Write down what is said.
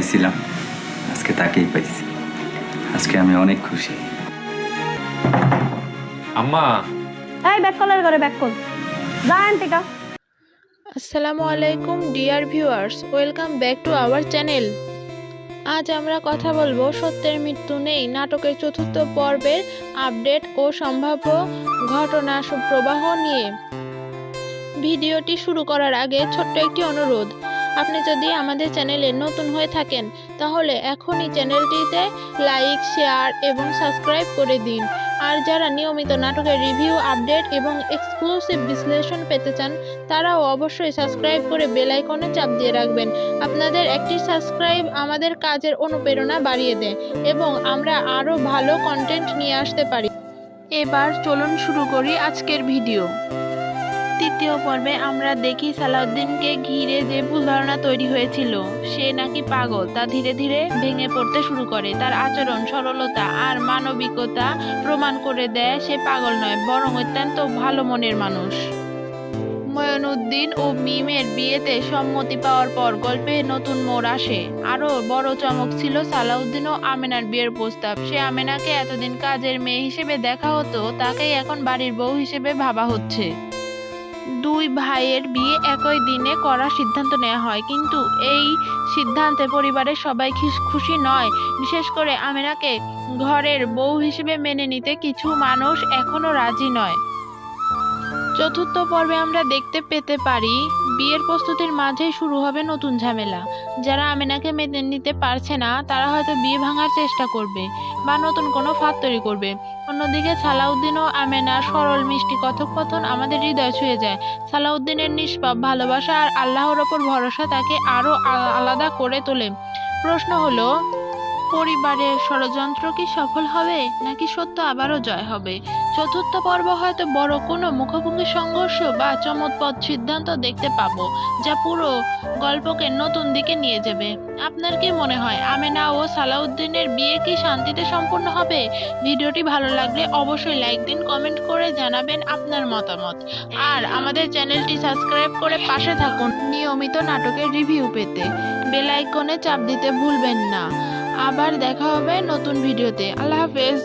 চাইছিলাম, আজকে তাকেই পাইছি। আজকে আমি অনেক খুশি। আম্মা, এই ব্যাক কলার করে ব্যাক কল যান টিকা। আসসালামু আলাইকুম dear viewers, welcome back to our channel. আজ আমরা কথা বলবো সত্যের মৃত্যু নেই নাটকের চতুর্থ পর্বের আপডেট ও সম্ভাব্য ঘটনা প্রবাহ নিয়ে। ভিডিওটি শুরু করার আগে ছোট্ট একটি অনুরোধ, আপনি যদি আমাদের চ্যানেলে নতুন হয়ে থাকেন তাহলে এখনই চ্যানেলটিতে লাইক, শেয়ার এবং সাবস্ক্রাইব করে দিন। আর যারা নিয়মিত নাটকের রিভিউ, আপডেট এবং এক্সক্লুসিভ বিশ্লেষণ পেতে চান তারাও অবশ্যই সাবস্ক্রাইব করে বেল আইকনে চাপ দিয়ে রাখবেন। আপনাদের একটি সাবস্ক্রাইব আমাদের কাজের অনুপ্রেরণা বাড়িয়ে দেয় এবং আমরা আরও ভালো কন্টেন্ট নিয়ে আসতে পারি। এবার চলুন শুরু করি আজকের ভিডিও। তৃতীয় পর্বে আমরা দেখি সালাউদ্দিনকে ঘিরে যে ভুল ধারণা তৈরি হয়েছিল সে নাকি পাগল তা ধীরে ধীরে ভেঙে পড়তে শুরু করে। তার আচরণ, সরলতা আর মানবিকতা প্রমাণ করে দেয় সে পাগল নয়, বরং অত্যন্ত ভালো মনের মানুষ। মঈনুদ্দিন ও মিমের বিয়েতে সম্মতি পাওয়ার পর গল্পে নতুন মোড় আসে। আরও বড় চমক ছিল সালাউদ্দিন ও আমেনার বিয়ের প্রস্তাব। সে আমেনাকে এতদিন কাজের মেয়ে হিসেবে দেখা হতো, তাকেই এখন বাড়ির বউ হিসেবে ভাবা হচ্ছে। দুই ভাইয়ের বিয়ে একই দিনে করার সিদ্ধান্ত নেওয়া হয়, কিন্তু এই সিদ্ধান্তে পরিবারের সবাই খুশি নয়। বিশেষ করে আমেনাকে ঘরের বউ হিসেবে মেনে নিতে কিছু মানুষ এখনো রাজি নয়। চতুর্থ পর্বে আমরা দেখতে পেতে পারি বিয়ের প্রস্তুতির মাঝেই শুরু হবে নতুন ঝামেলা। যারা আমেনাকে মেনে নিতে পারছে না তারা হয়তো বিয়ে ভাঙার চেষ্টা করবে বা নতুন কোনো ফাঁদ তৈরি করবে। অন্যদিকে সালাউদ্দিন ও আমেনার সরল মিষ্টি কথোপকথন আমাদের হৃদয় ছুঁয়ে যায়। সালাউদ্দিনের নিষ্পাপ ভালোবাসা আর আল্লাহর ওপর ভরসা তাকে আরও আলাদা করে তোলে। প্রশ্ন হলো, পরিবারের ষড়যন্ত্র কি সফল হবে নাকি সত্য আবারও জয় হবে? চতুর্থ পর্ব হয়তো বড় কোনো মুখোমুখি সংঘর্ষ বা চমৎপদ সিদ্ধান্ত দেখতে পাবো, যা পুরো গল্পকে নতুন দিকে নিয়ে যাবে। আপনার কি মনে হয় আমেনা ও সালাউদ্দিনের বিয়ে কি শান্তিতে সম্পন্ন হবে? ভিডিওটি ভালো লাগলে অবশ্যই লাইক দিন, কমেন্ট করে জানাবেন আপনার মতামত। আর আমাদের চ্যানেলটি সাবস্ক্রাইব করে পাশে থাকুন নিয়মিত নাটকের রিভিউ পেতে। বেল আইকনে চাপ দিতে ভুলবেন না। আবার দেখা হবে নতুন ভিডিওতে। আল্লাহ হাফেজ।